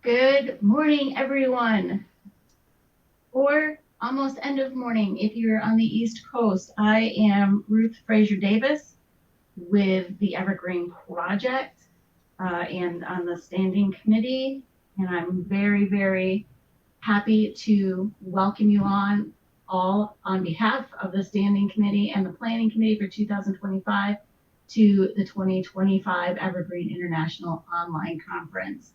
Good morning, everyone, or almost end of morning if you're on the East Coast. I am Ruth Fraser Davis with the Evergreen Project and on the standing committee, and I'm very, very happy to welcome you all on behalf of the standing committee and the planning committee for 2025 to the 2025 Evergreen International Online Conference.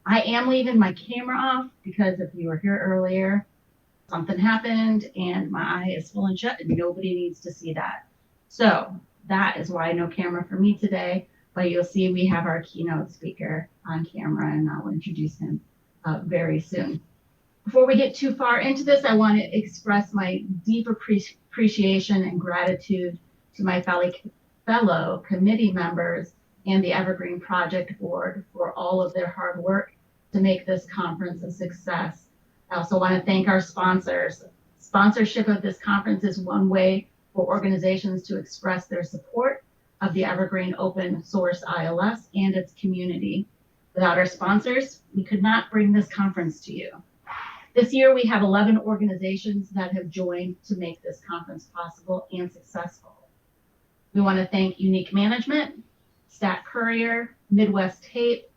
I am leaving my camera off because if you were here earlier, something happened and my eye is full and shut and nobody needs to see that. So that is why no camera for me today, but you'll see we have our keynote speaker on camera and I'll introduce him very soon. Before we get too far into this, I want to express my deep appreciation and gratitude to my fellow committee members and the Evergreen Project Board for all of their hard work to make this conference a success. I also want to thank our sponsors. Sponsorship of this conference is one way for organizations to express their support of the Evergreen open source ILS and its community. Without our sponsors, we could not bring this conference to you. This year, we have 11 organizations that have joined to make this conference possible and successful. We want to thank Unique Management, Stat Courier, Midwest Tape,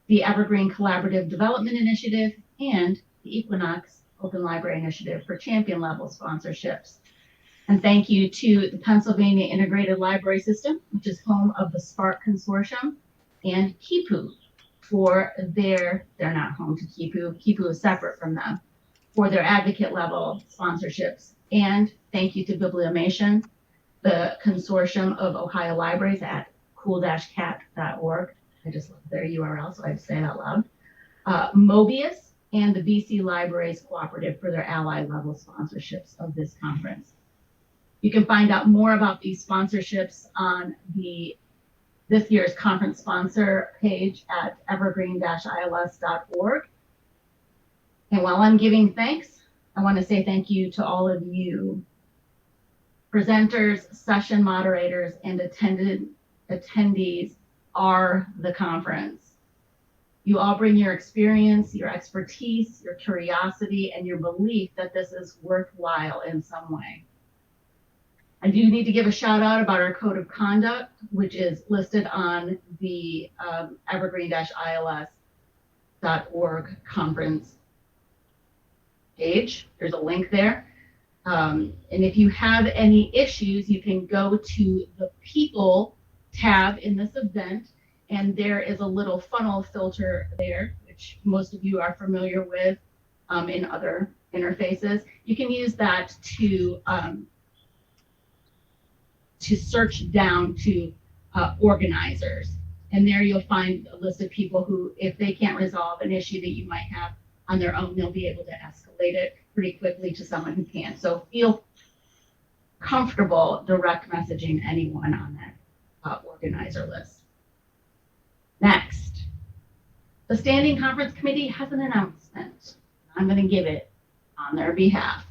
the Evergreen Collaborative Development Initiative, and the Equinox Open Library Initiative for champion level sponsorships. And thank you to the Pennsylvania Integrated Library System, which is home of the SPARC Consortium, and KIPU for they're not home to KIPU is separate from them, for their advocate level sponsorships. And thank you to Bibliomation, the consortium of Ohio libraries at cool-cat.org. I just love their URL, so I have to say it out loud. Mobius and the BC Libraries Cooperative for their ally level sponsorships of this conference. You can find out more about these sponsorships on this year's conference sponsor page at evergreen-ils.org. And while I'm giving thanks, I want to say thank you to all of you, presenters, session moderators, and attendees are the conference. You all bring your experience, your expertise, your curiosity, and your belief that this is worthwhile in some way. I do need to give a shout out about our code of conduct, which is listed on the evergreen-ils.org conference page. There's a link there. And if you have any issues, you can go to the People tab in this event, and there is a little funnel filter there, which most of you are familiar with in other interfaces. You can use that to search down to organizers. And there you'll find a list of people who, if they can't resolve an issue that you might have on their own, they'll be able to escalate it pretty quickly to someone who can. So feel comfortable direct messaging anyone on that organizer list. Next, the Standing Conference Committee has an announcement. I'm going to give it on their behalf.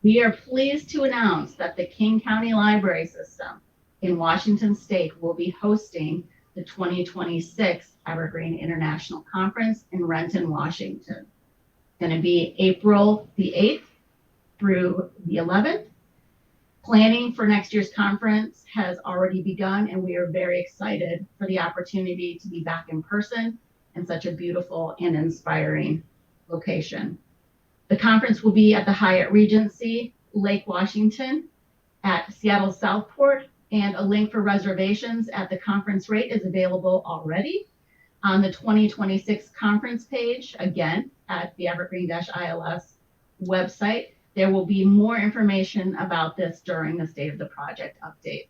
We are pleased to announce that the King County Library System in Washington State will be hosting the 2026 Evergreen International Conference in Renton, Washington. It's going to be April the 8th through the 11th. Planning for next year's conference has already begun, and we are very excited for the opportunity to be back in person in such a beautiful and inspiring location. The conference will be at the Hyatt Regency, Lake Washington, at Seattle Southport, and a link for reservations at the conference rate is available already on the 2026 conference page, again, at the Evergreen-ILS website. There will be more information about this during the State of the Project update.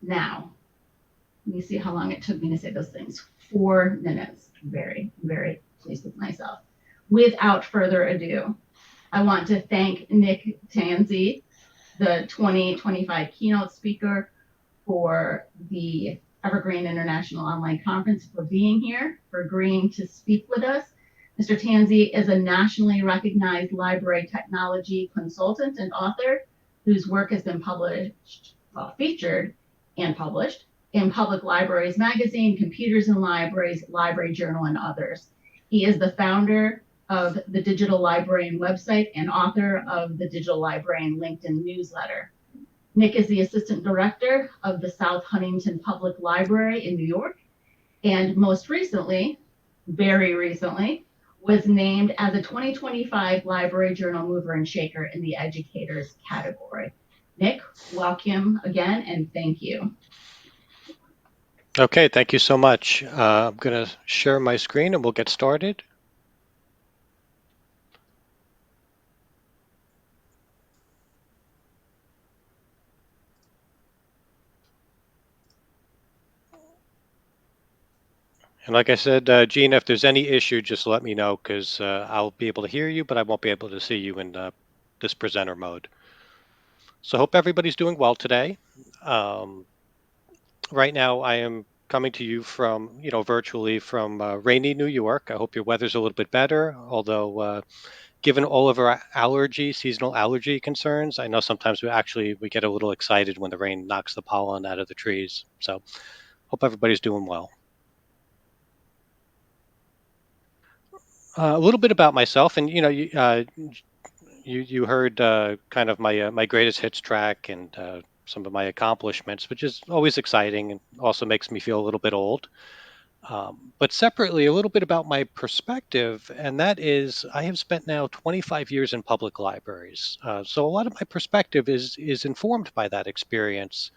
Now, let me see how long it took me to say those things. 4 minutes. Very, very pleased with myself. Without further ado, I want to thank Nick Tanzi, the 2025 keynote speaker for the Evergreen International Online Conference, for being here, for agreeing to speak with us. Mr. Tanzi is a nationally recognized library technology consultant and author whose work has been featured and published in Public Libraries Magazine, Computers in Libraries, Library Journal, and others. He is the founder of the Digital Librarian website and author of the Digital Librarian LinkedIn newsletter. Nick is the assistant director of the South Huntington Public Library in New York, and most recently, very recently, was named as a 2025 Library Journal Mover and Shaker in the educators category. Nick, welcome again, and thank you. Okay, thank you so much. I'm going to share my screen and we'll get started. And like I said, Gene, if there's any issue, just let me know because I'll be able to hear you, but I won't be able to see you in this presenter mode. So hope everybody's doing well today. Um, right now, I am coming to you from, virtually from rainy New York. I hope your weather's a little bit better, although given all of our seasonal allergy concerns, I know sometimes we get a little excited when the rain knocks the pollen out of the trees. So hope everybody's doing well. A little bit about myself, and you heard kind of my greatest hits track and some of my accomplishments, which is always exciting and also makes me feel a little bit old. But separately, a little bit about my perspective, and that is I have spent now 25 years in public libraries. So a lot of my perspective is informed by that experience.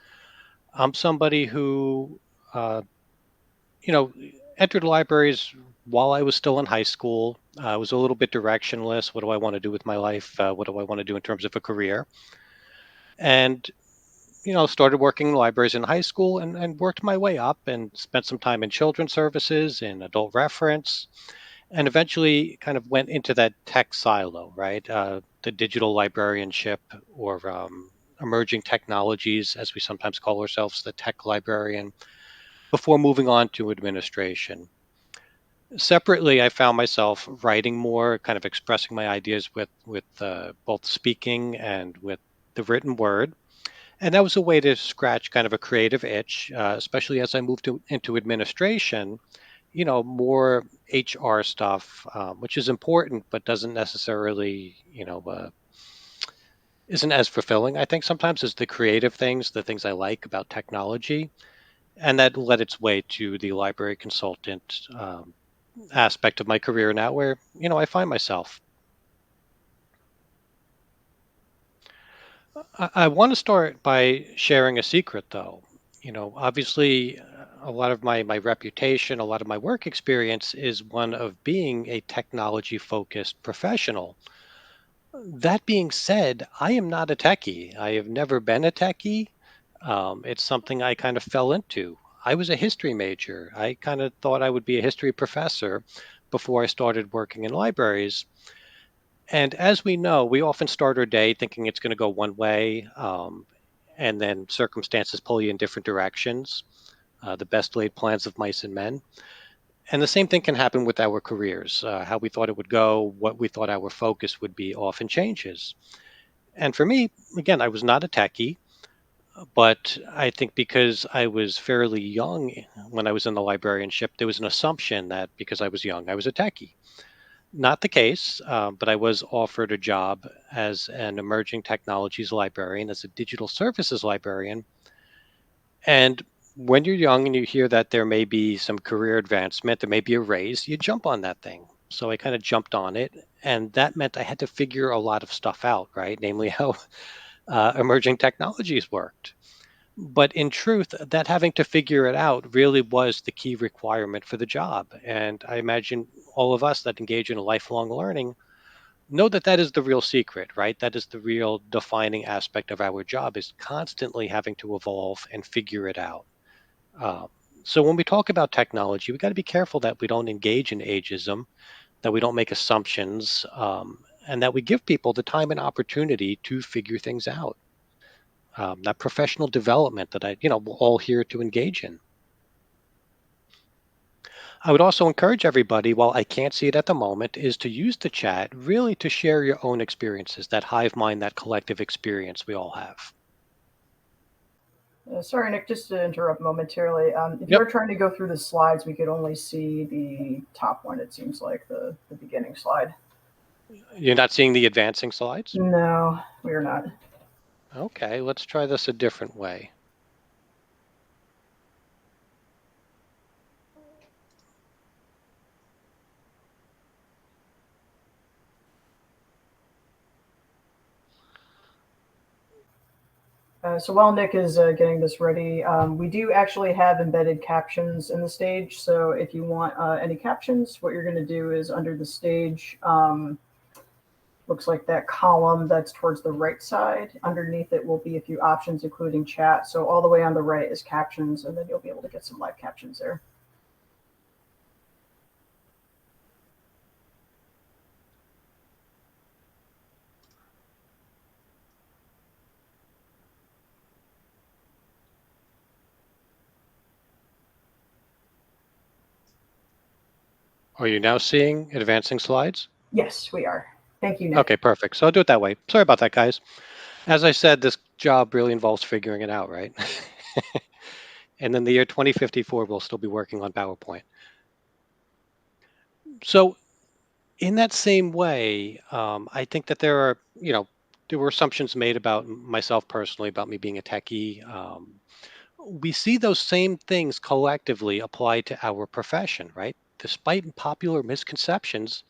I'm somebody who, uh, you know, entered libraries while I was still in high school. I was a little bit directionless. What do I want to do with my life? What do I want to do in terms of a career? And started working in libraries in high school and worked my way up and spent some time in children's services, in adult reference, and eventually kind of went into that tech silo, right? The digital librarianship or emerging technologies, as we sometimes call ourselves, the tech librarian, before moving on to administration. Separately, I found myself writing more, kind of expressing my ideas with both speaking and with the written word, and that was a way to scratch kind of a creative itch, especially as I moved into administration. More HR stuff, which is important, but doesn't necessarily, isn't as fulfilling. I think sometimes as the creative things, the things I like about technology, and that led its way to the library consultant aspect of my career now, where I find myself. I want to start by sharing a secret, though. Obviously, a lot of my reputation, a lot of my work experience is one of being a technology focused professional. That being said, I am not a techie. I have never been a techie. It's something I kind of fell into. I was a history major. I kind of thought I would be a history professor before I started working in libraries. And as we know, we often start our day thinking it's going to go one way, and then circumstances pull you in different directions. The best laid plans of mice and men. And the same thing can happen with our careers. How we thought it would go, what we thought our focus would be, often changes. And for me, again, I was not a techie, but I think because I was fairly young when I was in the librarianship, there was an assumption that because I was young, I was a techie. Not the case, but I was offered a job as an emerging technologies librarian, as a digital services librarian. And when you're young and you hear that there may be some career advancement, there may be a raise, you jump on that thing. So I kind of jumped on it. And that meant I had to figure a lot of stuff out, right? Namely, how emerging technologies worked. But in truth, that having to figure it out really was the key requirement for the job. And I imagine all of us that engage in lifelong learning know that that is the real secret, right? That is the real defining aspect of our job, is constantly having to evolve and figure it out. Um, so when we talk about technology, we got to be careful that we don't engage in ageism, that we don't make assumptions, and that we give people the time and opportunity to figure things out. That professional development that we're all here to engage in. I would also encourage everybody, while I can't see it at the moment, is to use the chat really to share your own experiences, that hive mind, that collective experience we all have. Sorry, Nick, just to interrupt momentarily. If you Yep. are trying to go through the slides, we could only see the top one, it seems like, the beginning slide. You're not seeing the advancing slides? No, we are not. Okay, let's try this a different way. So while Nick is getting this ready, we do actually have embedded captions in the stage. So if you want any captions, what you're going to do is under the stage, looks like that column that's towards the right side. Underneath it will be a few options, including chat. So all the way on the right is captions, and then you'll be able to get some live captions there. Are you now seeing advancing slides? Yes, we are. Thank you, Nick. Okay, perfect. So I'll do it that way. Sorry about that, guys. As I said, this job really involves figuring it out, right? And then the year 2054, we'll still be working on PowerPoint. So in that same way, I think that there were assumptions made about myself personally, about me being a techie. We see those same things collectively applied to our profession, right? Despite popular misconceptions,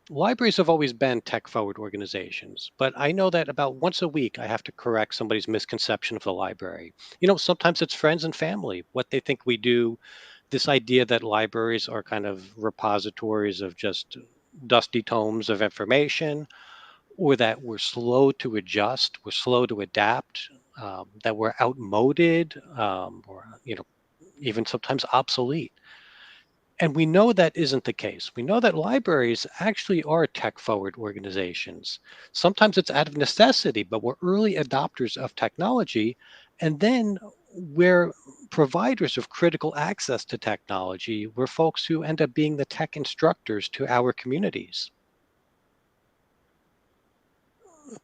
libraries have always been tech forward organizations, but I know that about once a week I have to correct somebody's misconception of the library. Sometimes it's friends and family, what they think we do, this idea that libraries are kind of repositories of just dusty tomes of information, or that we're slow to adjust, we're slow to adapt, that we're outmoded, or even sometimes obsolete. And we know that isn't the case. We know that libraries actually are tech forward organizations. Sometimes it's out of necessity, but we're early adopters of technology. And then we're providers of critical access to technology. We're folks who end up being the tech instructors to our communities.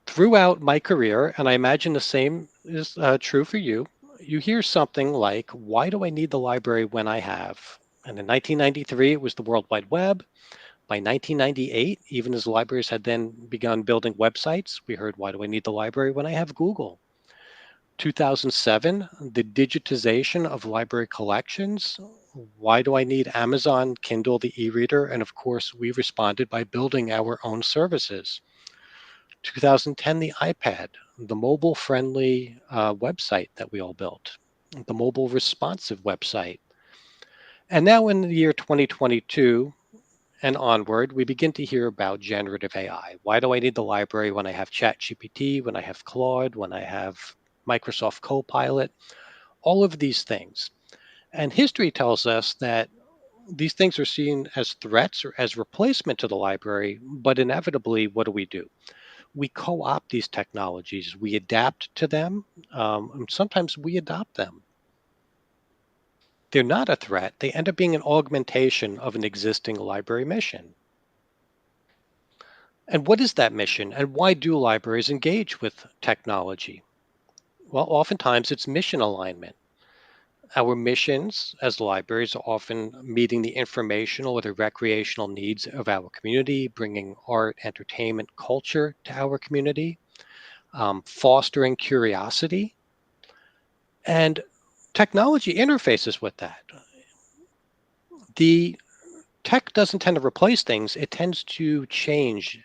Throughout my career, and I imagine the same is true for you, you hear something like, why do I need the library when I have? And in 1993, it was the World Wide Web. By 1998, even as libraries had then begun building websites, we heard, why do I need the library when I have Google? 2007, the digitization of library collections. Why do I need Amazon, Kindle, the e reader? And of course, we responded by building our own services. 2010, the iPad, the mobile friendly website that we all built, the mobile responsive website. And now in the year 2022, and onward, we begin to hear about generative AI. Why do I need the library when I have ChatGPT, when I have Claude, when I have Microsoft Copilot, all of these things? And history tells us that these things are seen as threats or as replacement to the library, but inevitably, what do? We co opt these technologies, we adapt to them, and sometimes we adopt them. They're not a threat, they end up being an augmentation of an existing library mission. And what is that mission? And why do libraries engage with technology? Well, oftentimes it's mission alignment. Our missions as libraries are often meeting the informational or the recreational needs of our community, bringing art, entertainment, culture to our community, fostering curiosity, and technology interfaces with that. The tech doesn't tend to replace things, it tends to change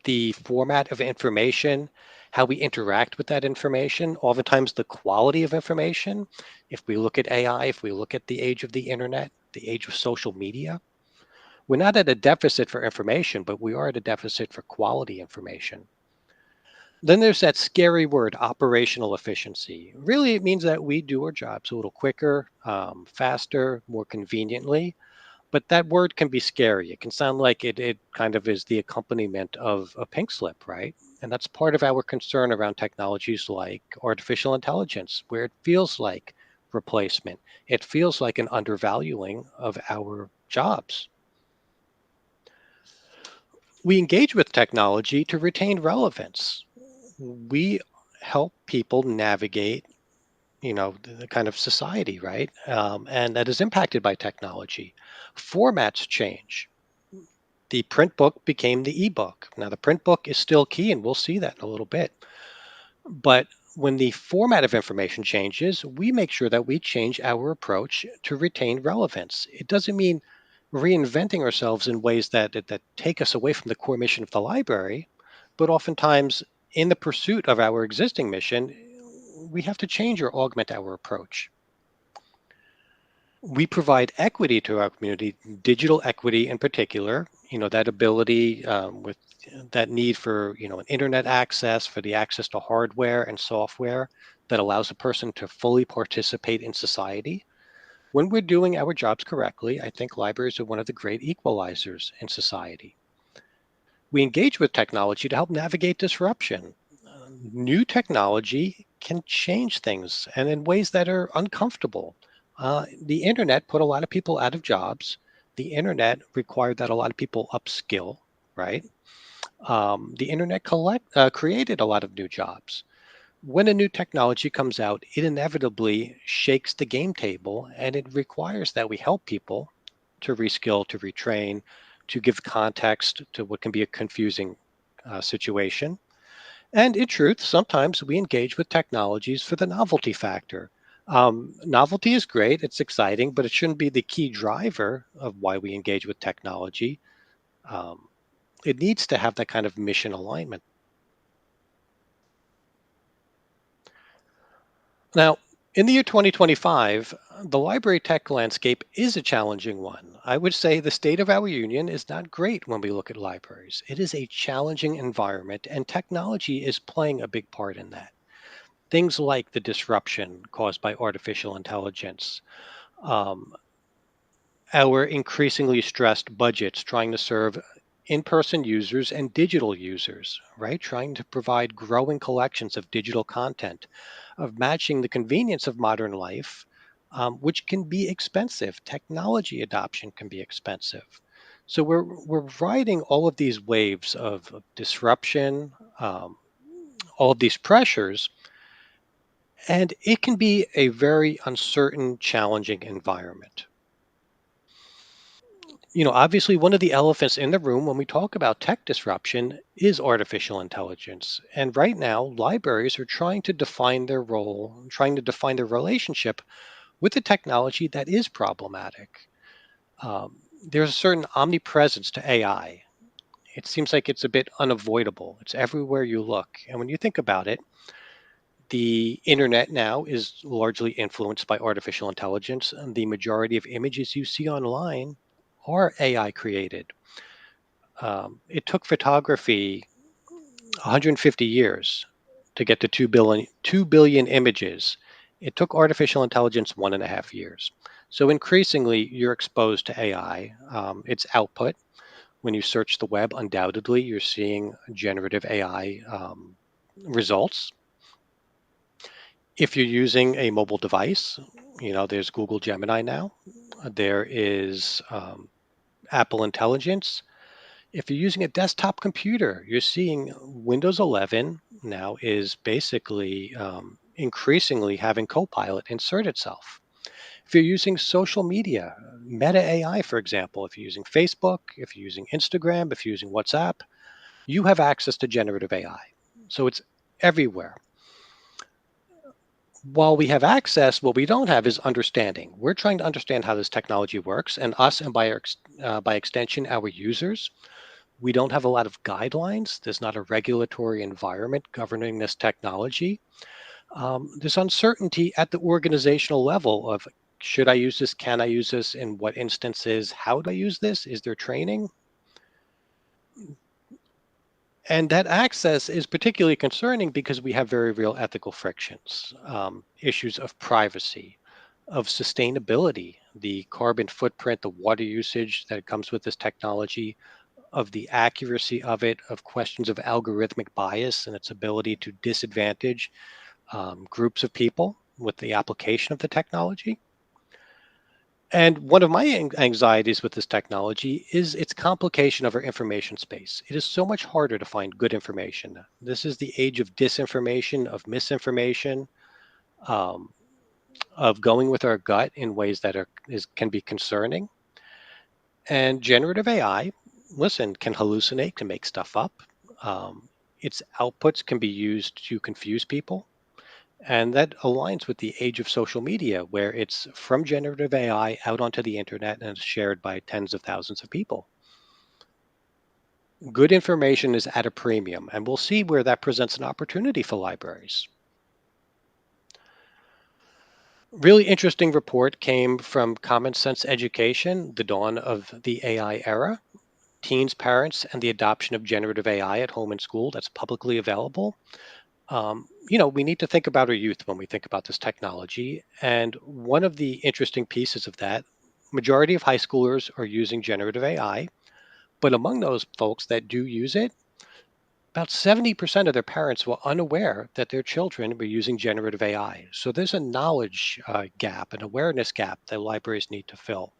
the format of information, how we interact with that information, oftentimes the quality of information. If we look at AI, if we look at the age of the internet, the age of social media, we're not at a deficit for information, but we are at a deficit for quality information. Then there's that scary word, operational efficiency. Really, it means that we do our jobs a little quicker, faster, more conveniently. But that word can be scary. It can sound like it kind of is the accompaniment of a pink slip, right? And that's part of our concern around technologies like artificial intelligence, where it feels like replacement. It feels like an undervaluing of our jobs. We engage with technology to retain relevance. We help people navigate the kind of society, right? And that is impacted by technology. Formats change. The print book became the ebook. Now, the print book is still key, and we'll see that in a little bit. But when the format of information changes, we make sure that we change our approach to retain relevance. It doesn't mean reinventing ourselves in ways that take us away from the core mission of the library, but oftentimes in the pursuit of our existing mission, we have to change or augment our approach. We provide equity to our community, digital equity in particular, that ability with that need for, an internet access, for the access to hardware and software that allows a person to fully participate in society. When we're doing our jobs correctly, I think libraries are one of the great equalizers in society. We engage with technology to help navigate disruption. New technology can change things and in ways that are uncomfortable. The internet put a lot of people out of jobs. The internet required that a lot of people upskill, right? The internet created a lot of new jobs. When a new technology comes out, it inevitably shakes the game table and it requires that we help people to reskill, to retrain, to give context to what can be a confusing situation. And in truth, sometimes we engage with technologies for the novelty factor. Novelty is great, it's exciting, but it shouldn't be the key driver of why we engage with technology. Um, it needs to have that kind of mission alignment. Now, in the year 2025, the library tech landscape is a challenging one. I would say the state of our union is not great when we look at libraries. It is a challenging environment, and technology is playing a big part in that. Things like the disruption caused by artificial intelligence, um, our increasingly stressed budgets trying to serve in person users and digital users, right? Trying to provide growing collections of digital content, of matching the convenience of modern life, which can be expensive. Technology adoption can be expensive. So we're riding all of these waves of disruption, um, all of these pressures, and it can be a very uncertain, challenging environment. Obviously, one of the elephants in the room when we talk about tech disruption is artificial intelligence. And right now, libraries are trying to define their role, trying to define their relationship with the technology that is problematic. There's a certain omnipresence to AI. It seems like it's a bit unavoidable. It's everywhere you look. And when you think about it, the internet now is largely influenced by artificial intelligence, and the majority of images you see online are AI created. It took photography 150 years to get to 2 billion images. It took artificial intelligence 1.5 years. So increasingly, you're exposed to AI, its output. When you search the web, undoubtedly, you're seeing generative AI results. If you're using a mobile device, there's Google Gemini now. There is Apple Intelligence. If you're using a desktop computer, you're seeing Windows 11 now is basically increasingly having Copilot insert itself. If you're using social media, Meta AI, for example, if you're using Facebook, if you're using Instagram, if you're using WhatsApp, you have access to generative AI. So it's everywhere. While we have access, what we don't have is understanding. We're trying to understand how this technology works, and us, and by extension, our users. We don't have a lot of guidelines. There's not a regulatory environment governing this technology. There's uncertainty at the organizational level of should I use this? Can I use this? In what instances? How do I use this? Is there training? And that access is particularly concerning because we have very real ethical frictions, issues of privacy, of sustainability, the carbon footprint, the water usage that comes with this technology, of the accuracy of it, of questions of algorithmic bias and its ability to disadvantage groups of people with the application of the technology. And one of my anxieties with this technology is its complication of our information space. It is so much harder to find good information. This is the age of disinformation, of misinformation. Um, of going with our gut in ways that can be concerning. And generative AI, listen, can hallucinate, can make stuff up. Um, its outputs can be used to confuse people. And that aligns with the age of social media, where it's from generative AI out onto the internet and it's shared by tens of thousands of people. Good information is at a premium, and we'll see where that presents an opportunity for libraries. Really interesting report came from Common Sense Education, the dawn of the AI era, teens, parents, and the adoption of generative AI at home and school that's publicly available. We need to think about our youth when we think about this technology. And one of the interesting pieces of that, majority of high schoolers are using generative AI, but among those folks that do use it, about 70% of their parents were unaware that their children were using generative AI. So there's a knowledge gap, an awareness gap that libraries need to fill.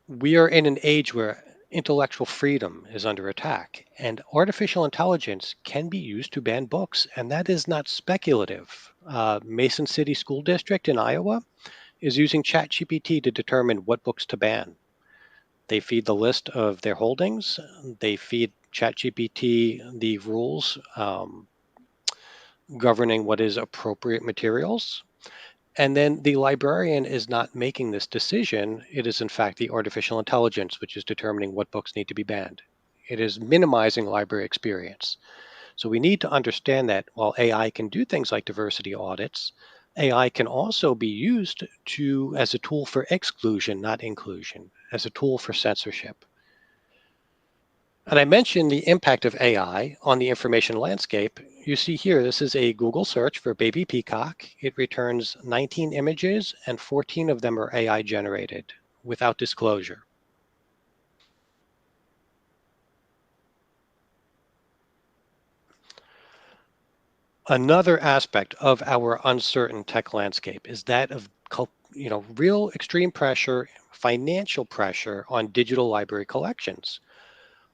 We are in an age where intellectual freedom is under attack, and artificial intelligence can be used to ban books, and that is not speculative. Mason City School District in Iowa is using ChatGPT to determine what books to ban. They feed the list of their holdings, they feed ChatGPT the rules governing what is appropriate materials. And then the librarian is not making this decision. It is, in fact, the artificial intelligence which is determining what books need to be banned. It is minimizing library experience. So we need to understand that while AI can do things like diversity audits, AI can also be used as a tool for exclusion, not inclusion, as a tool for censorship. And I mentioned the impact of AI on the information landscape. You see here, this is a Google search for baby peacock. It returns 19 images, and 14 of them are AI generated without disclosure. Another aspect of our uncertain tech landscape is that of real extreme pressure, financial pressure on digital library collections.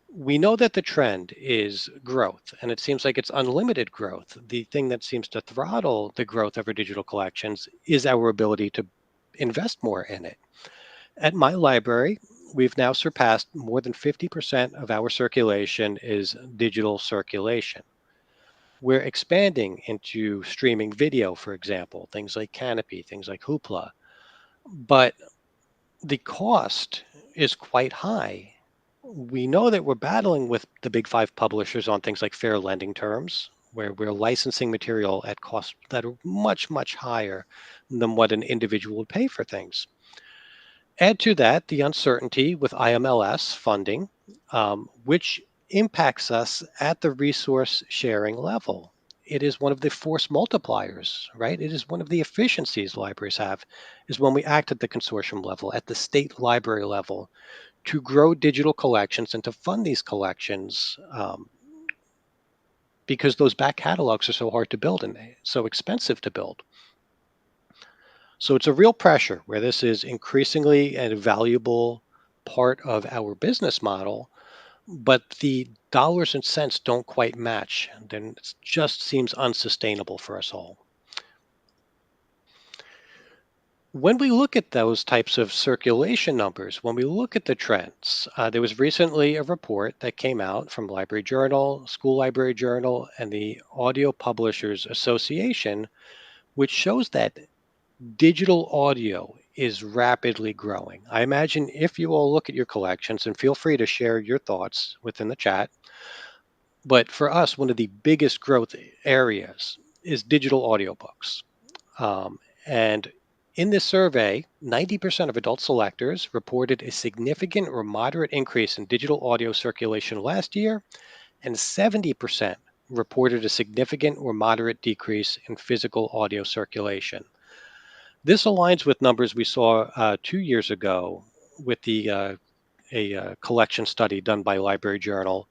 We know that the trend is growth, and it seems like it's unlimited growth. The thing that seems to throttle the growth of our digital collections is our ability to invest more in it. At my library, we've now surpassed more than 50% of our circulation is digital circulation. We're expanding into streaming video, for example, things like Canopy, things like Hoopla. But the cost is quite high. We know that we're battling with the big five publishers on things like fair lending terms, where we're licensing material at costs that are much, much higher than what an individual would pay for things. Add to that the uncertainty with IMLS funding, which impacts us at the resource sharing level. It is one of the force multipliers, right? It is one of the efficiencies libraries have, is when we act at the consortium level, at the state library level, to grow digital collections and to fund these collections, because those back catalogs are so hard to build and so expensive to build. So it's a real pressure where this is increasingly a valuable part of our business model, but the dollars and cents don't quite match. Then it just seems unsustainable for us all. When we look at those types of circulation numbers, when we look at the trends, there was recently a report that came out from Library Journal, School Library Journal, and the Audio Publishers Association, which shows that digital audio is rapidly growing. I imagine if you all look at your collections, and feel free to share your thoughts within the chat, but for us, one of the biggest growth areas is digital audiobooks. Um, and in this survey, 90% of adult selectors reported a significant or moderate increase in digital audio circulation last year, and 70% reported a significant or moderate decrease in physical audio circulation. This aligns with numbers we saw 2 years ago with a collection study done by Library Journal,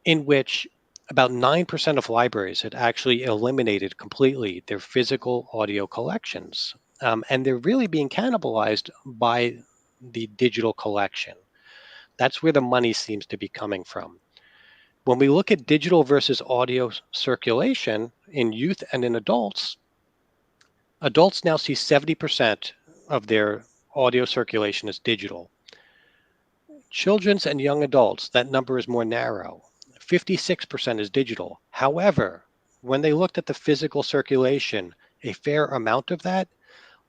in which about 9% of libraries had actually eliminated completely their physical audio collections. And they're really being cannibalized by the digital collection. That's where the money seems to be coming from. When we look at digital versus audio circulation in youth and in adults, Adults now see 70% of their audio circulation as digital. Children's and young adults, that number is more narrow. 56% is digital. However, when they looked at the physical circulation, a fair amount of that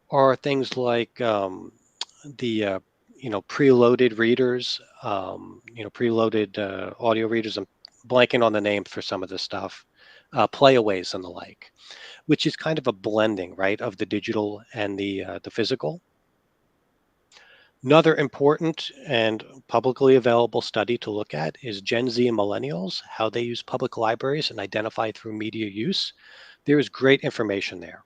are things like the preloaded readers, preloaded audio readers. I'm blanking on the name for some of this stuff, playaways and the like, which is kind of a blending, right, of the digital and the physical. Another important and publicly available study to look at is Gen Z and millennials, how they use public libraries and identify through media use. There is great information there.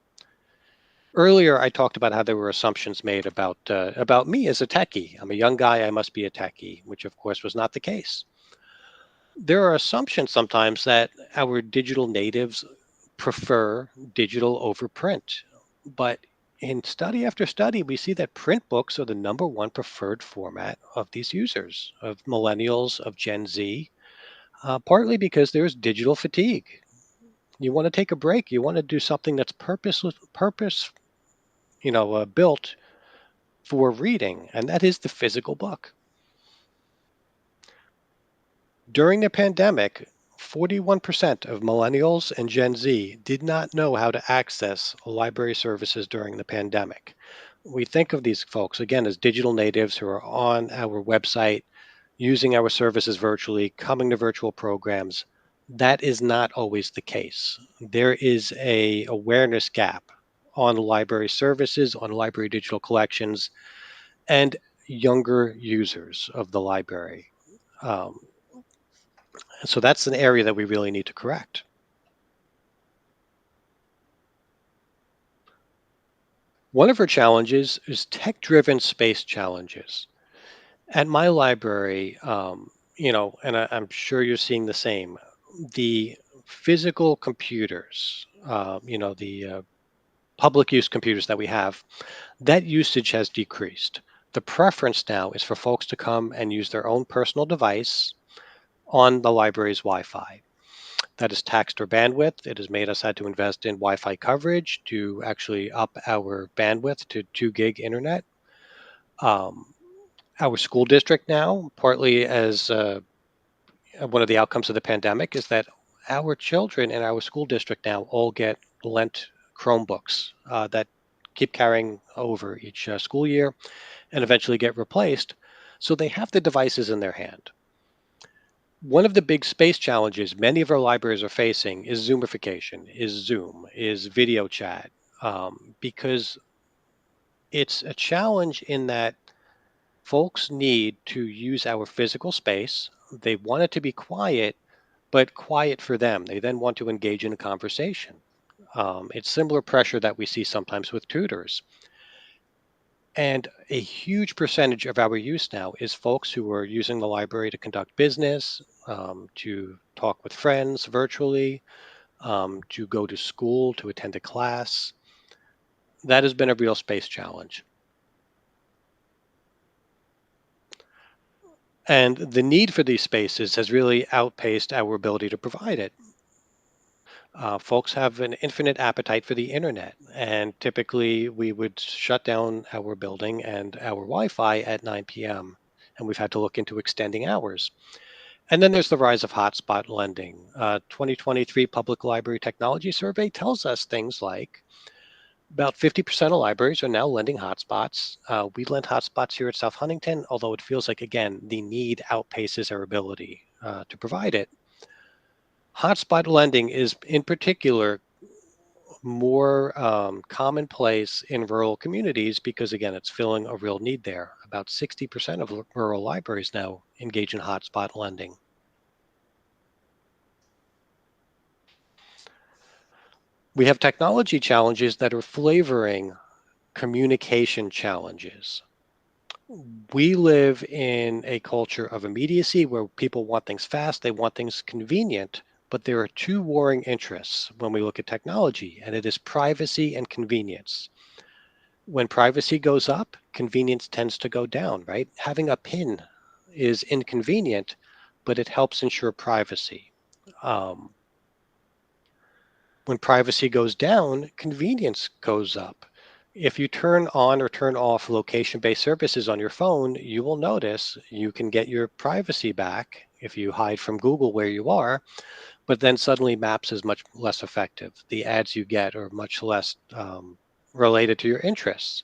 Earlier, I talked about how there were assumptions made about me as a techie. I'm a young guy, I must be a techie, which of course was not the case. There are assumptions sometimes that our digital natives prefer digital over print. But in study after study, we see that print books are the number one preferred format of these users, of millennials, of Gen Z, partly because there's digital fatigue. You want to take a break. You want to do something that's built for reading, and that is the physical book. During the pandemic, 41% of millennials and Gen Z did not know how to access library services during the pandemic. We think of these folks, again, as digital natives who are on our website, using our services virtually, coming to virtual programs. That is not always the case. There is a awareness gap on library services, on library digital collections, and younger users of the library. Um, so that's an area that we really need to correct. One of our challenges is tech-driven space challenges. At my library, and I'm sure you're seeing the same, the physical computers, the public use computers that we have, that usage has decreased. The preference now is for folks to come and use their own personal device on the library's Wi-Fi. That is taxed our bandwidth. It has made us had to invest in Wi-Fi coverage to actually up our bandwidth to 2 gig internet. Um, our school district now, partly as one of the outcomes of the pandemic, is that our children in our school district now all get lent Chromebooks that keep carrying over each school year and eventually get replaced. So they have the devices in their hand. One of the big space challenges many of our libraries are facing is Zoomification, is Zoom, is video chat, because it's a challenge in that folks need to use our physical space. They want it to be quiet, but quiet for them. They then want to engage in a conversation. It's similar pressure that we see sometimes with tutors. And a huge percentage of our use now is folks who are using the library to conduct business, to talk with friends virtually, to go to school, to attend a class. That has been a real space challenge. And the need for these spaces has really outpaced our ability to provide it. Folks have an infinite appetite for the internet, and typically we would shut down our building and our Wi-Fi at 9 p.m., and we've had to look into extending hours. And then there's the rise of hotspot lending. 2023 Public Library Technology Survey tells us things like about 50% of libraries are now lending hotspots. We lend hotspots here at South Huntington, although it feels like, again, the need outpaces our ability to provide it. Hotspot lending is, in particular, more commonplace in rural communities because, again, it's filling a real need there. About 60% of rural libraries now engage in hotspot lending. We have technology challenges that are flavoring communication challenges. We live in a culture of immediacy where people want things fast, they want things convenient, but there are two warring interests when we look at technology, and it is privacy and convenience. When privacy goes up, convenience tends to go down, right? Having a PIN is inconvenient, but it helps ensure privacy. Um, When privacy goes down, convenience goes up. If you turn on or turn off location-based services on your phone, you will notice you can get your privacy back if you hide from Google where you are, but then suddenly Maps is much less effective. The ads you get are much less related to your interests.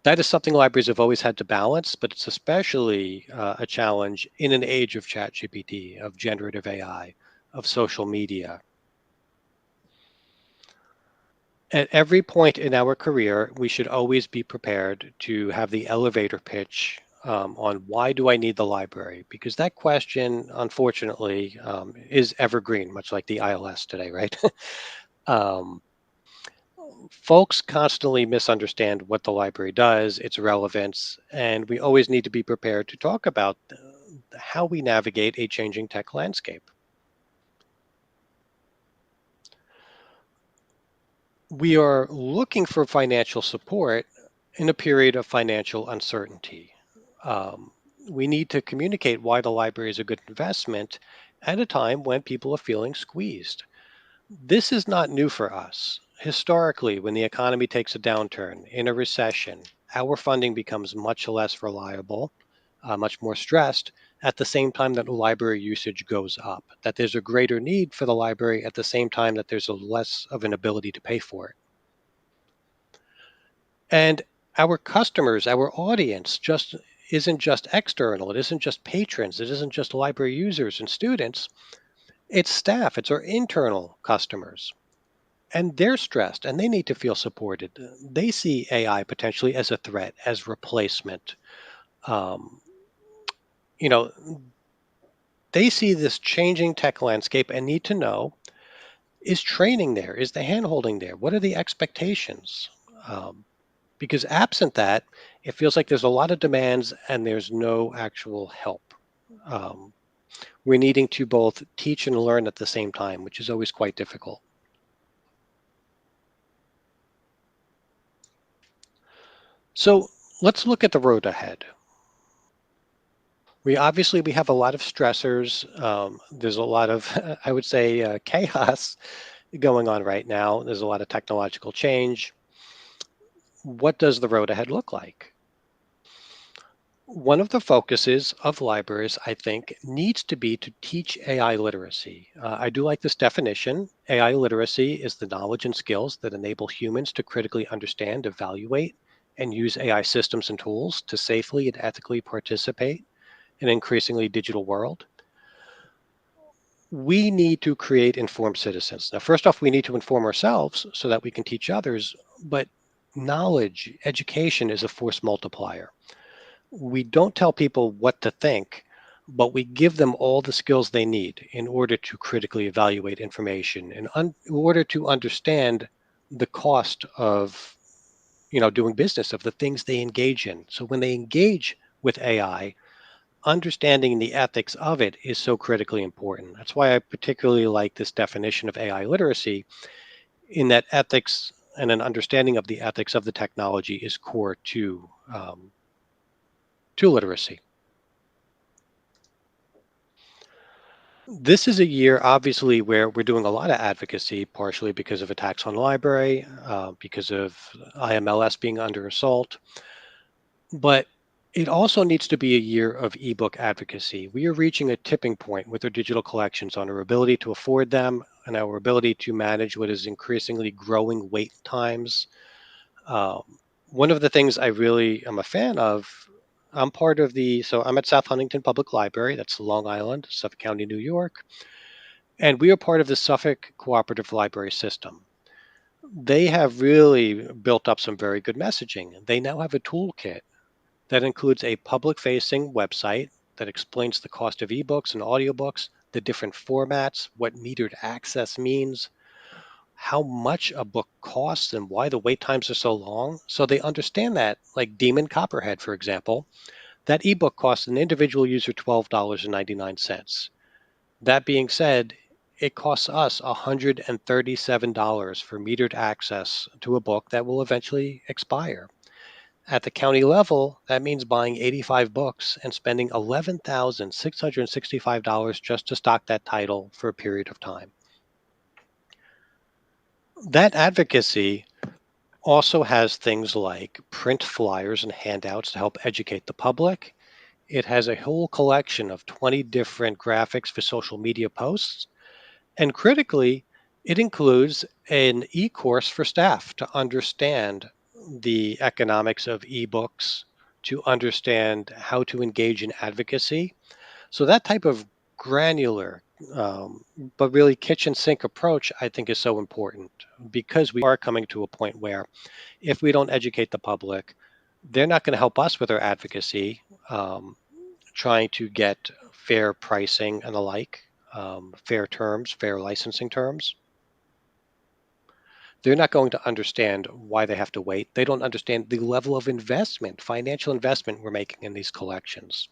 That is something libraries have always had to balance, but it's especially a challenge in an age of ChatGPT, of generative AI, of social media. At every point in our career, we should always be prepared to have the elevator pitch on why do I need the library? Because that question, unfortunately, is evergreen, much like the ILS today, right? um, Folks constantly misunderstand what the library does, its relevance, and we always need to be prepared to talk about how we navigate a changing tech landscape. We are looking for financial support in a period of financial uncertainty. Um, we need to communicate why the library is a good investment at a time when people are feeling squeezed. This is not new for us. Historically, when the economy takes a downturn, in a recession, our funding becomes much less reliable, much more stressed, at the same time that library usage goes up, that there's a greater need for the library at the same time that there's a less of an ability to pay for it. And our customers, our audience just isn't just external, it isn't just patrons, it isn't just library users and students, it's staff, it's our internal customers. And they're stressed and they need to feel supported. They see AI potentially as a threat, as replacement. Um, you know, they see this changing tech landscape and need to know, is training there? Is the handholding there? What are the expectations? Um, because absent that, it feels like there's a lot of demands and there's no actual help. Um, we're needing to both teach and learn at the same time, which is always quite difficult. So let's look at the road ahead. We have a lot of stressors. There's a lot of, I would say, chaos going on right now. There's a lot of technological change. What does the road ahead look like? One of the focuses of libraries, I think, needs to be to teach AI literacy. I do like this definition. AI literacy is the knowledge and skills that enable humans to critically understand, evaluate, and use AI systems and tools to safely and ethically participate in an increasingly digital world. We need to create informed citizens. Now, first off, we need to inform ourselves so that we can teach others, but knowledge, education is a force multiplier. We don't tell people what to think, but we give them all the skills they need in order to critically evaluate information and in order to understand the cost of doing business, of the things they engage in. So when they engage with AI, understanding the ethics of it is so critically important. That's why I particularly like this definition of AI literacy, in that ethics and an understanding of the ethics of the technology is core to literacy. This is a year, obviously, where we're doing a lot of advocacy, partially because of attacks on library, because of IMLS being under assault. But it also needs to be a year of ebook advocacy. We are reaching a tipping point with our digital collections on our ability to afford them and our ability to manage what is increasingly growing wait times. Um, One of the things I really am a fan of, so I'm at South Huntington Public Library, that's Long Island, Suffolk County, New York, and we are part of the Suffolk Cooperative Library System. They have really built up some very good messaging. They now have a toolkit that includes a public-facing website that explains the cost of ebooks and audiobooks, the different formats, what metered access means, how much a book costs, and why the wait times are so long. So they understand that, like Demon Copperhead, for example, that ebook costs an individual user $12.99. That being said, it costs us $137 for metered access to a book that will eventually expire. At the county level, that means buying 85 books and spending $11,665 just to stock that title for a period of time. That advocacy also has things like print flyers and handouts to help educate the public. It has a whole collection of 20 different graphics for social media posts. And critically, it includes an e course for staff to understand the economics of ebooks, to understand how to engage in advocacy. So, that type of granular, um, but really kitchen sink approach, I think, is so important because we are coming to a point where if we don't educate the public, they're not going to help us with our advocacy, trying to get fair pricing and the like, fair terms, fair licensing terms. They're not going to understand why they have to wait. They don't understand the level of investment, financial investment we're making in these collections.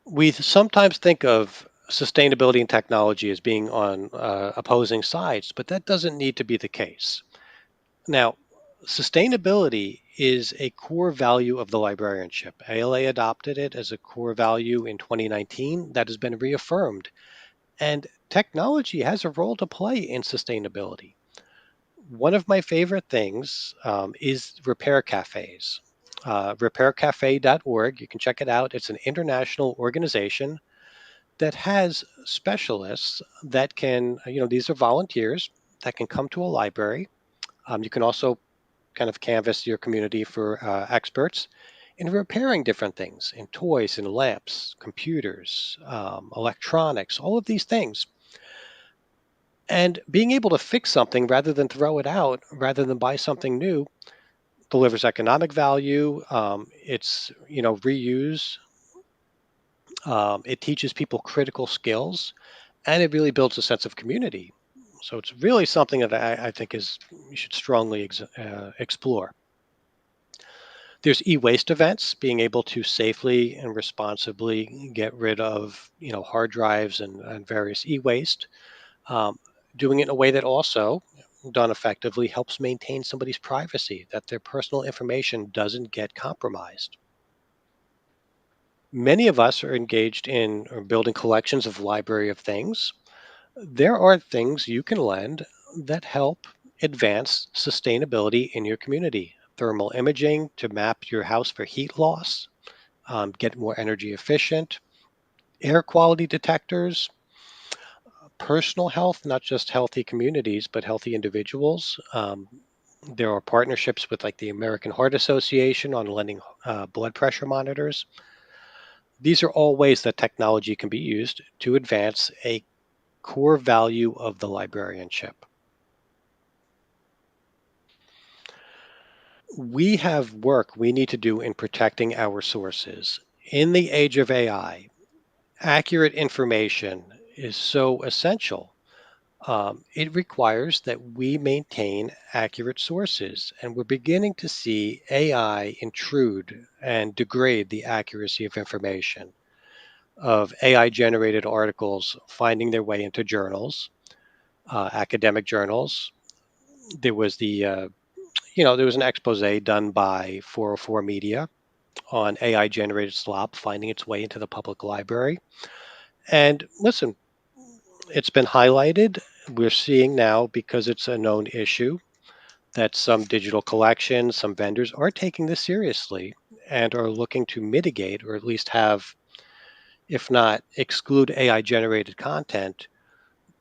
We sometimes think of sustainability and technology as being on opposing sides, but that doesn't need to be the case. Now, sustainability is a core value of the librarianship. ALA adopted it as a core value in 2019. That has been reaffirmed. And technology has a role to play in sustainability. One of my favorite things is repair cafes. Repaircafe.org, you can check it out. It's an international organization that has specialists that can, these are volunteers that can come to a library. You can also kind of canvas your community for experts in repairing different things in toys and lamps, computers, electronics, all of these things. And being able to fix something rather than throw it out, rather than buy something new, delivers economic value. It's reuse. It teaches people critical skills, and it really builds a sense of community. So it's really something that I think is you should strongly explore. There's e-waste events, being able to safely and responsibly get rid of hard drives and various e-waste. Um, Doing it in a way that also, done effectively, helps maintain somebody's privacy, that their personal information doesn't get compromised. Many of us are engaged in or building collections of library of things. There are things you can lend that help advance sustainability in your community. Thermal imaging to map your house for heat loss, get more energy efficient, air quality detectors, personal health, not just healthy communities, but healthy individuals. There are partnerships with like the American Heart Association on lending blood pressure monitors. These are all ways that technology can be used to advance a core value of the librarianship. We have work we need to do in protecting our sources. In the age of AI, accurate information is so essential. It requires that we maintain accurate sources, and we're beginning to see AI intrude and degrade the accuracy of information, of AI generated articles finding their way into journals, academic journals. There was there was an expose done by 404 Media on AI generated slop finding its way into the public library. And listen, it's been highlighted. We're seeing now, because it's a known issue, that some digital collections, some vendors are taking this seriously and are looking to mitigate or at least have, if not exclude AI generated content,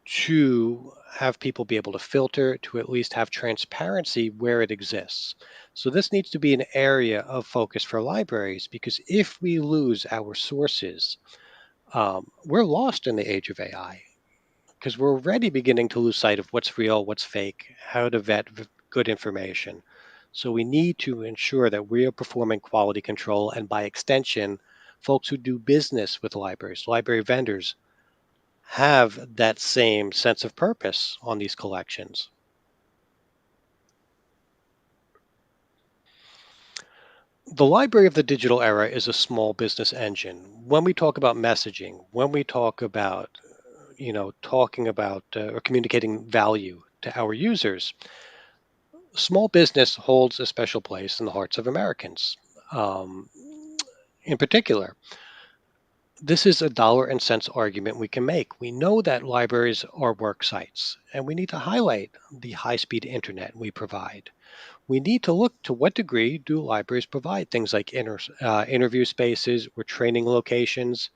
to have people be able to filter, to at least have transparency where it exists. So, this needs to be an area of focus for libraries because if we lose our sources, we're lost in the age of AI because we're already beginning to lose sight of what's real, what's fake, how to vet good information. So we need to ensure that we are performing quality control, and by extension, folks who do business with libraries, library vendors, have that same sense of purpose on these collections. The library of the digital era is a small business engine. When we talk about messaging, when we talk about, talking about or communicating value to our users, small business holds a special place in the hearts of Americans. Um, in particular, This is a dollar and cents argument we can make. We know that libraries are work sites, and we need to highlight the high speed internet we provide. We need to look to what degree do libraries provide things like interview spaces or training locations.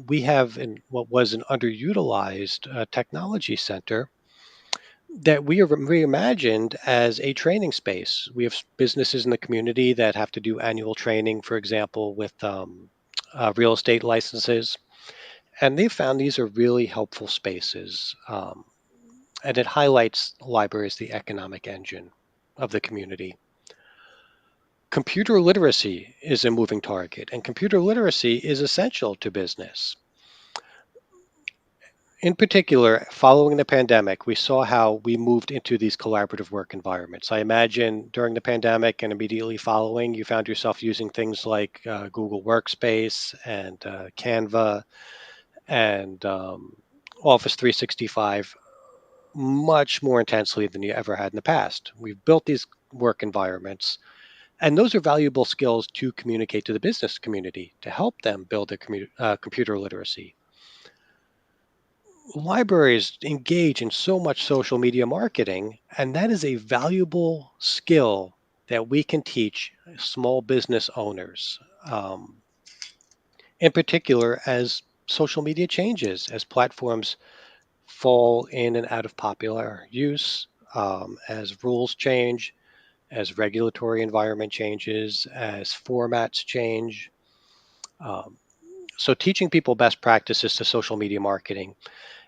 We have what was an underutilized technology center that we have reimagined as a training space. We have businesses in the community that have to do annual training, for example, with real estate licenses, and they found these are really helpful spaces. And it highlights the library as the economic engine of the community. Computer literacy is a moving target, and computer literacy is essential to business. In particular, following the pandemic, we saw how we moved into these collaborative work environments. I imagine during the pandemic and immediately following, you found yourself using things like Google Workspace and Canva and Office 365 much more intensely than you ever had in the past. We've built these work environments, and those are valuable skills to communicate to the business community to help them build their computer literacy. Libraries engage in so much social media marketing, and that is a valuable skill that we can teach small business owners. In particular, as social media changes, as platforms fall in and out of popular use, as rules change, as regulatory environment changes, as formats change. Um, so, teaching people best practices to social media marketing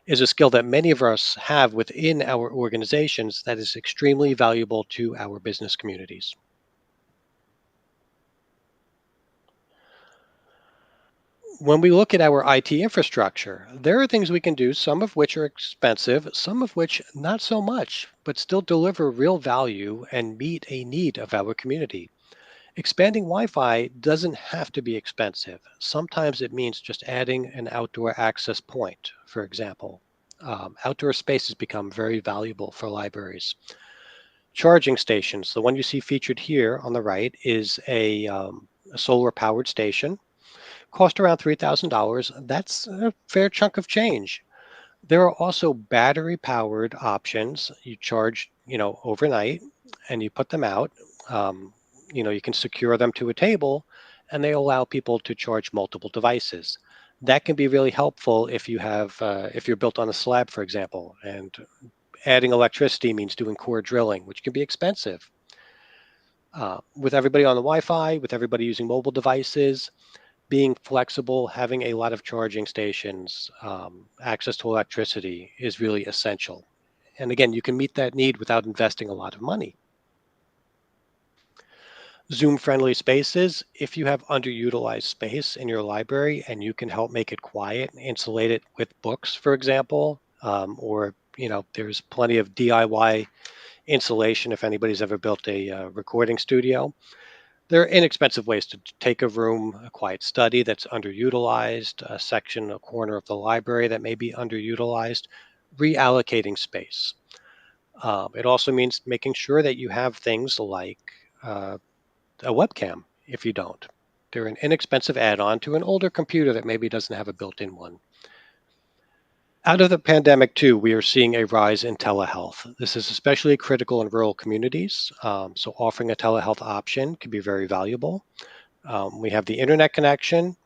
is a skill that many of us have within our organizations that is extremely valuable to our business communities. When we look at our IT infrastructure, there are things we can do, some of which are expensive, some of which not so much, but still deliver real value and meet a need of our community. Expanding Wi Fi doesn't have to be expensive. Sometimes it means just adding an outdoor access point, for example. Outdoor spaces become very valuable for libraries. Charging stations, the one you see featured here on the right, is a solar powered station. Cost around $3,000. That's a fair chunk of change. There are also battery powered options. You charge, overnight and you put them out. Um, you can secure them to a table and they allow people to charge multiple devices. That can be really helpful if you're built on a slab, for example, and adding electricity means doing core drilling, which can be expensive. With everybody on the Wi-Fi, with everybody using mobile devices, being flexible, having a lot of charging stations, access to electricity is really essential. And again, you can meet that need without investing a lot of money. Zoom friendly spaces, if you have underutilized space in your library and you can help make it quiet, insulate it with books, for example, or there's plenty of DIY insulation if anybody's ever built a recording studio. There are inexpensive ways to take a room, a quiet study that's underutilized, a section, a corner of the library that may be underutilized, reallocating space. It also means making sure that you have things like uh, a webcam if you don't. They're an inexpensive add on to an older computer that maybe doesn't have a built in one. Out of the pandemic, too, we are seeing a rise in telehealth. This is especially critical in rural communities. So, offering a telehealth option can be very valuable. We have the internet connection,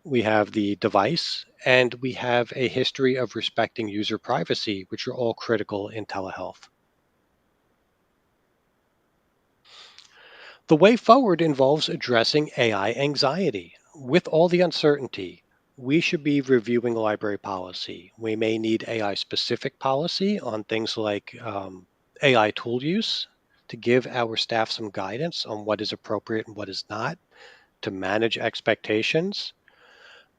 we have the device, and we have a history of respecting user privacy, which are all critical in telehealth. The way forward involves addressing AI anxiety. With all the uncertainty, we should be reviewing library policy. We may need AI specific policy on things like AI tool use to give our staff some guidance on what is appropriate and what is not, to manage expectations,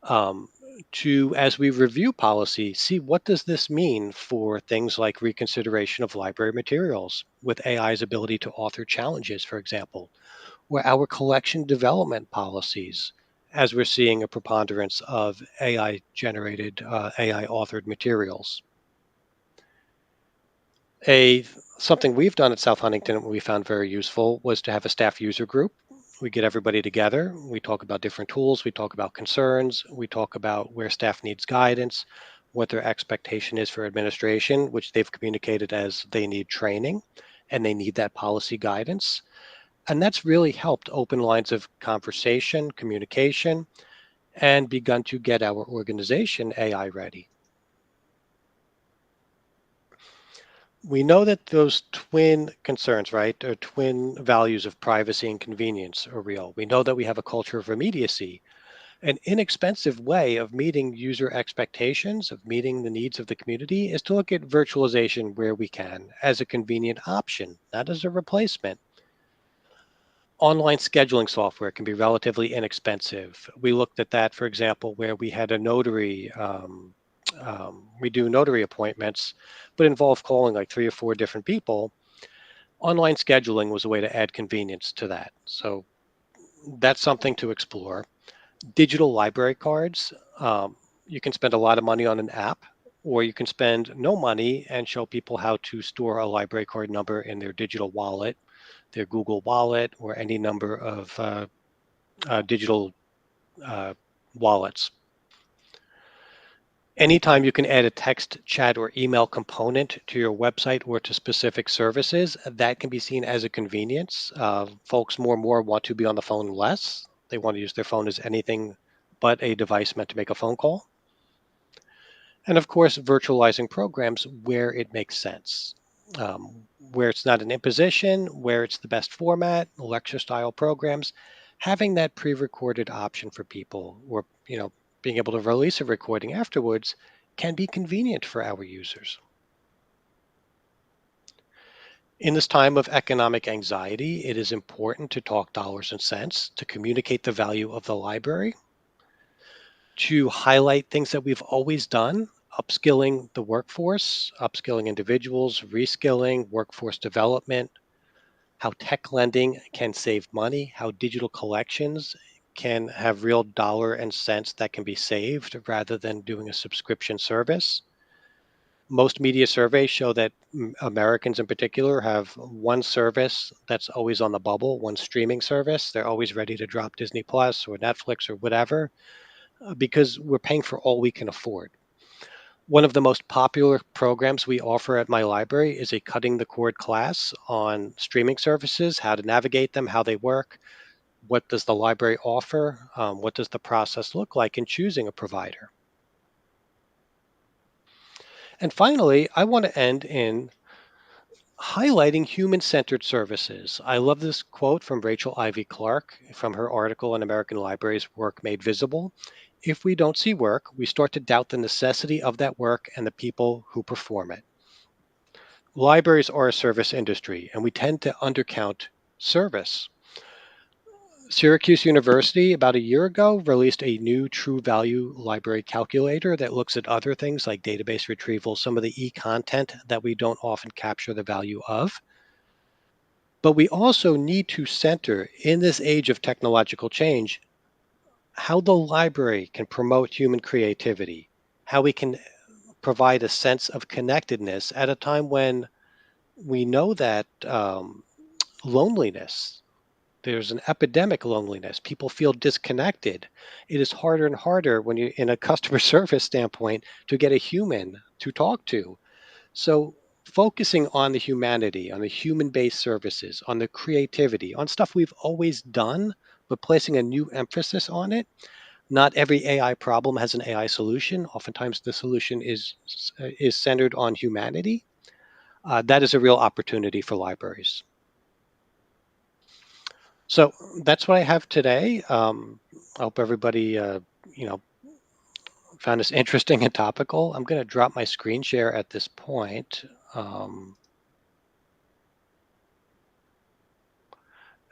um, to as we review policy, see what does this mean for things like reconsideration of library materials with AI's ability to author challenges, for example, or our collection development policies, as we're seeing a preponderance of AI generated, AI authored materials. A Something we've done at South Huntington we found very useful was to have a staff user group. We get everybody together. We talk about different tools. We talk about concerns. We talk about where staff needs guidance, what their expectation is for administration, which they've communicated as they need training and they need that policy guidance. And that's really helped open lines of conversation, communication, and begun to get our organization AI ready. We know that those twin concerns, right, or twin values of privacy and convenience are real. We know that we have a culture of immediacy. An inexpensive way of meeting user expectations, of meeting the needs of the community, is to look at virtualization where we can as a convenient option, not as a replacement. Online scheduling software can be relatively inexpensive. We looked at that, for example, where we had a notary. We do notary appointments, but involve calling like 3 or 4 different people. Online scheduling was a way to add convenience to that. So that's something to explore. Digital library cards, you can spend a lot of money on an app, or you can spend no money and show people how to store a library card number in their digital wallet, their Google Wallet, or any number of digital uh, wallets. Anytime you can add a text, chat, or email component to your website or to specific services, that can be seen as a convenience. Folks more and more want to be on the phone less. They want to use their phone as anything but a device meant to make a phone call. And of course, virtualizing programs where it makes sense, where it's not an imposition, where it's the best format, lecture style programs, having that pre-recorded option for people, or being able to release a recording afterwards, can be convenient for our users. In this time of economic anxiety, it is important to talk dollars and cents, to communicate the value of the library, to highlight things that we've always done, upskilling the workforce, upskilling individuals, reskilling, workforce development, how tech lending can save money, how digital collections can have real dollar and cents that can be saved rather than doing a subscription service. Most media surveys show that Americans in particular have one service that's always on the bubble, one streaming service. They're always ready to drop Disney Plus or Netflix or whatever, because we're paying for all we can afford. One of the most popular programs we offer at my library is a cutting the cord class on streaming services, how to navigate them, how they work, what does the library offer, what does the process look like in choosing a provider. And finally, I want to end in highlighting human-centered services. I love this quote from Rachel Ivy Clark from her article in American Libraries, Work Made Visible. If we don't see work, we start to doubt the necessity of that work and the people who perform it. Libraries are a service industry, and we tend to undercount service. Syracuse University, about a year ago, released a new true value library calculator that looks at other things like database retrieval, some of the e-content that we don't often capture the value of. But we also need to center, in this age of technological change, how the library can promote human creativity, how we can provide a sense of connectedness at a time when we know that loneliness, there's an epidemic loneliness. People feel disconnected. It is harder and harder when you, in a customer service standpoint, to get a human to talk to. So focusing on the humanity, on the human-based services, on the creativity, on stuff we've always done, but placing a new emphasis on it. Not every AI problem has an AI solution. Oftentimes the solution is centered on humanity. That is a real opportunity for libraries. So that's what I have today. I hope everybody, found this interesting and topical. I'm going to drop my screen share at this point. And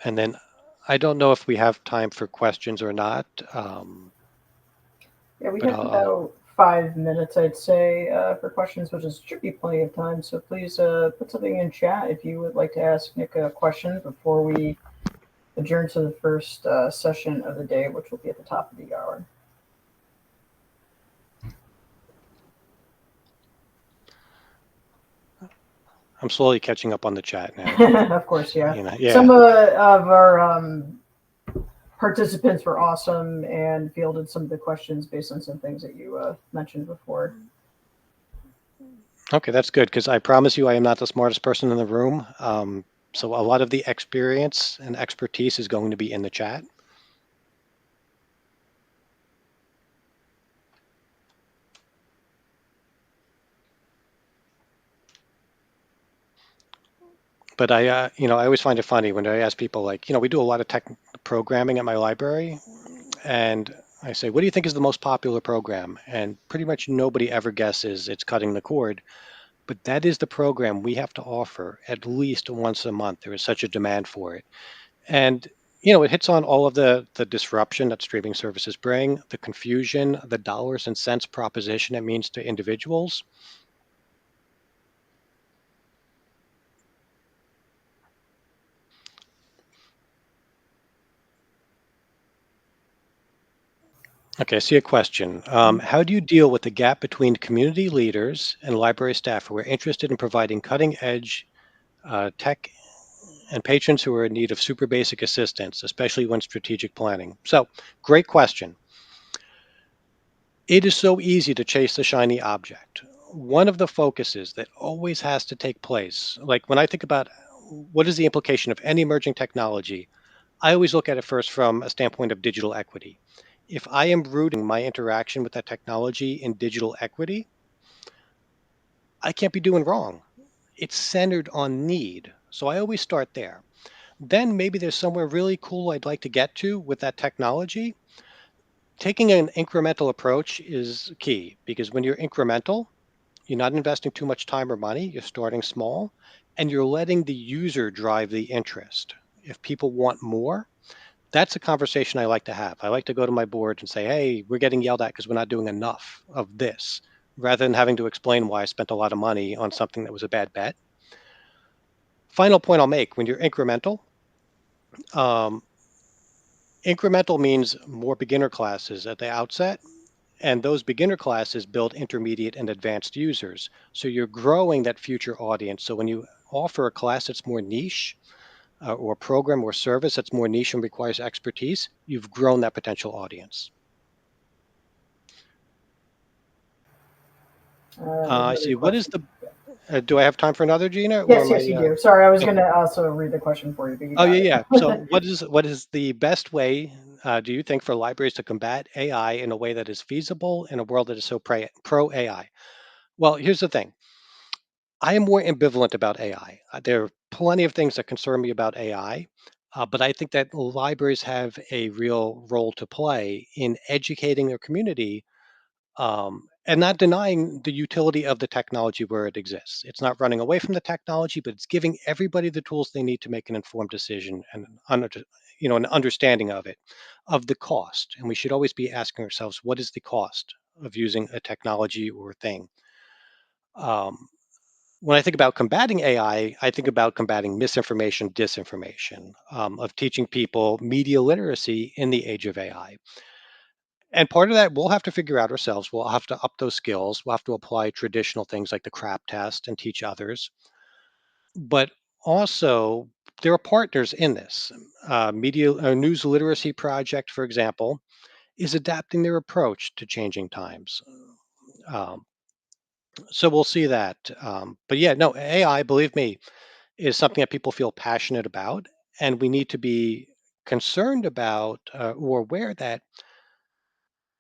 then I don't know if we have time for questions or not. Yeah, we But have about 5 minutes, I'd say, for questions, which should be plenty of time. So please put something in chat if you would like to ask Nick a question before we adjourn to the first session of the day, which will be at the top of the hour. I'm slowly catching up on the chat now. Of course, yeah. Yeah. Some of our participants were awesome and fielded some of the questions based on some things that you mentioned before. Okay, that's good because I promise you I am not the smartest person in the room. So a lot of the experience and expertise is going to be in the chat. But I always find it funny when I ask people like, we do a lot of tech programming at my library, and I say, what do you think is the most popular program? And pretty much nobody ever guesses it's cutting the cord. But that is the program we have to offer at least once a month. There is such a demand for it. And it hits on all of the disruption that streaming services bring, the confusion, the dollars and cents proposition it means to individuals. Okay, I see a question. How do you deal with the gap between community leaders and library staff who are interested in providing cutting edge tech and patrons who are in need of super basic assistance, especially when strategic planning? So, great question. It is so easy to chase the shiny object. One of the focuses that always has to take place, like when I think about what is the implication of any emerging technology, I always look at it first from a standpoint of digital equity. If I am rooting my interaction with that technology in digital equity, I can't be doing wrong. It's centered on need. So I always start there. Then maybe there's somewhere really cool I'd like to get to with that technology. Taking an incremental approach is key because when you're incremental, you're not investing too much time or money, you're starting small, and you're letting the user drive the interest. If people want more, that's a conversation I like to have. I like to go to my board and say, hey, we're getting yelled at because we're not doing enough of this, rather than having to explain why I spent a lot of money on something that was a bad bet. Final point I'll make, when you're um, incremental means more beginner classes at the outset. And those beginner classes build intermediate and advanced users. So you're growing that future audience. So when you offer a class that's more niche, or program or service that's more niche and requires expertise, you've grown that potential audience. I Another see. What is question. the? Do I have time for another, Gina, or Yes, am I? yes, you do. Sorry, I was going Okay. to also read the question for you, but you Oh yeah, got yeah. So it. what is the best way? Do you think for libraries to combat AI in a way that is feasible in a world that is so pro AI? Well, here's the thing. I am more ambivalent about AI. There are plenty of things that concern me about AI, but I think that libraries have a real role to play in educating their community, and not denying the utility of the technology where it exists. It's not running away from the technology, but it's giving everybody the tools they need to make an informed decision and an understanding of it, of the cost. And we should always be asking ourselves, what is the cost of using a technology or thing? Um, when I think about combating AI, I think about combating misinformation, disinformation, of teaching people media literacy in the age of AI. And part of that we'll have to figure out ourselves. We'll have to up those skills. We'll have to apply traditional things like the CRAP test and teach others. But also, there are partners in this. Media News Literacy Project, for example, is adapting their approach to changing times. Um, so we'll see that. But yeah, no, AI, believe me, is something that people feel passionate about, and we need to be concerned about, or aware that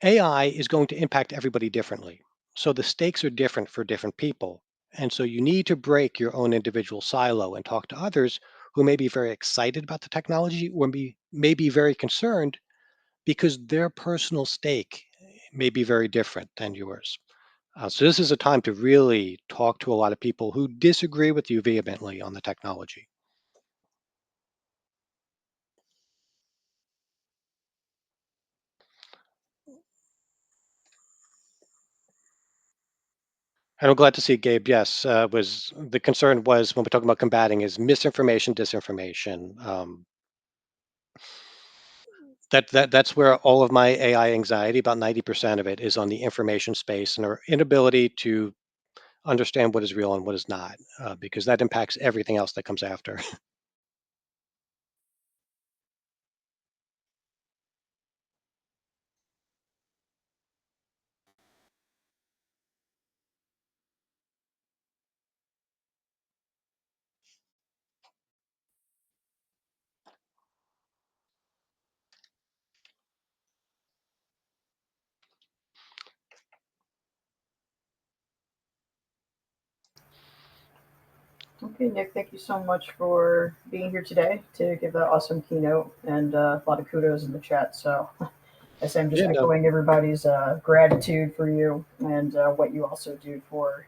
AI is going to impact everybody differently. So the stakes are different for different people. And so you need to break your own individual silo and talk to others who may be very excited about the technology or may be very concerned because their personal stake may be very different than yours. So this is a time to really talk to a lot of people who disagree with you vehemently on the technology. And I'm glad to see Gabe. Yes, was the concern was when we're talking about combating is misinformation, disinformation. That's where all of my AI anxiety, about 90% of it, is on the information space and our inability to understand what is real and what is not, because that impacts everything else that comes after. Okay, Nick, thank you so much for being here today to give that awesome keynote, and a lot of kudos in the chat. So I say I'm just Yeah, no, echoing everybody's gratitude for you, and what you also do for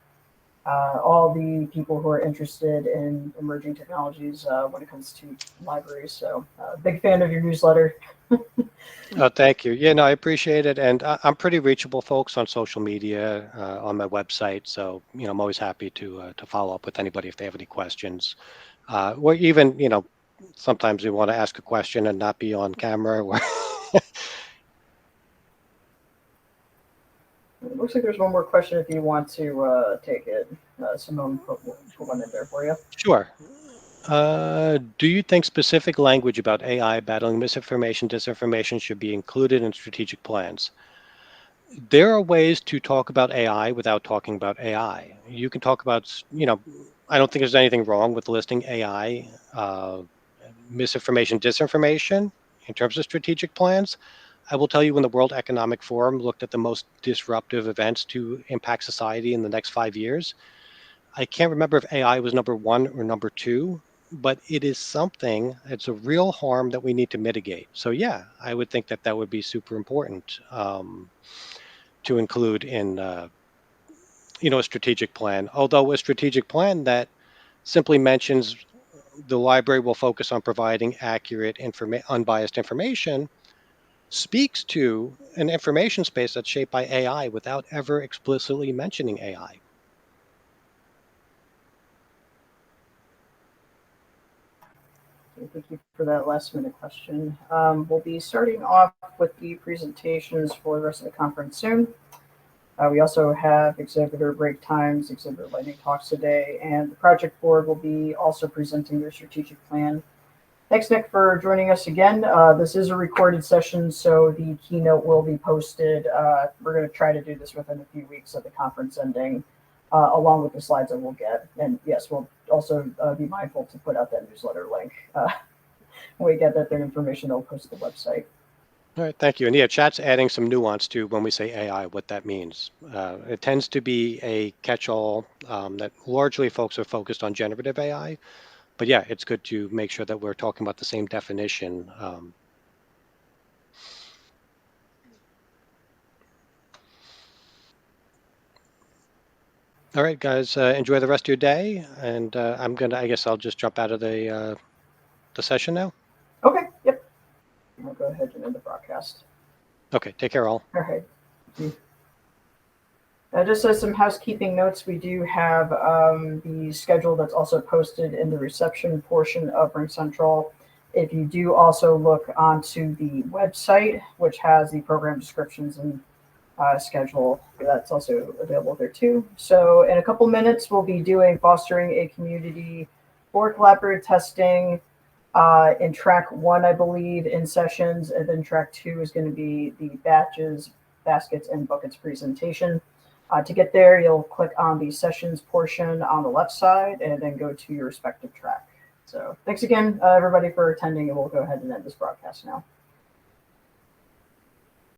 all the people who are interested in emerging technologies when it comes to libraries. So big fan of your newsletter. oh, thank you. Yeah, no, I appreciate it. And I'm pretty reachable, folks, on social media, on my website. So, I'm always happy to follow up with anybody if they have any questions. Or even, sometimes we want to ask a question and not be on camera. It looks like there's one more question if you want to take it. Simone put one in there for you. Sure. Do you think specific language about AI battling misinformation, disinformation should be included in strategic plans? There are ways to talk about AI without talking about AI. You can talk about, I don't think there's anything wrong with listing AI, misinformation, disinformation in terms of strategic plans. I will tell you when the World Economic Forum looked at the most disruptive events to impact society in the next 5 years, I can't remember if AI was number one or number two, but it is something, it's a real harm that we need to mitigate. So, yeah, I would think that that would be super important. To include in a strategic plan, although a strategic plan that simply mentions the library will focus on providing accurate unbiased information speaks to an information space that's shaped by AI without ever explicitly mentioning AI. Okay, thank you for that last minute question. We'll be starting off with the presentations for the rest of the conference soon. We also have exhibitor break times, exhibitor lightning talks today, and the project board will be also presenting their strategic plan. Thanks, Nick, for joining us again. This is a recorded session, so the keynote will be posted. We're going to try to do this within a few weeks of the conference ending, along with the slides that we'll get. And yes, we'll also be mindful to put out that newsletter link. When we get that information, they'll post to the website. All right, thank you. And yeah, chat's adding some nuance to when we say AI, what that means. It tends to be a catch-all that largely folks are focused on generative AI. But yeah, it's good to make sure that we're talking about the same definition. All right, guys, enjoy the rest of your day. And I guess I'll just jump out of the session now. Okay, yep. I'll go ahead and end the broadcast. Okay, take care, all. All right. Thank you. Just as some housekeeping notes, we do have the schedule that's also posted in the reception portion of Ring Central. If you do also look onto the website, which has the program descriptions and schedule, that's also available there too. So in a couple minutes, we'll be doing fostering a community for collaborative testing in track 1, I believe, in sessions, and then track 2 is going to be the batches, baskets, and buckets presentation. To get there, you'll click on the sessions portion on the left side and then go to your respective track. So thanks again, everybody, for attending, and we'll go ahead and end this broadcast now.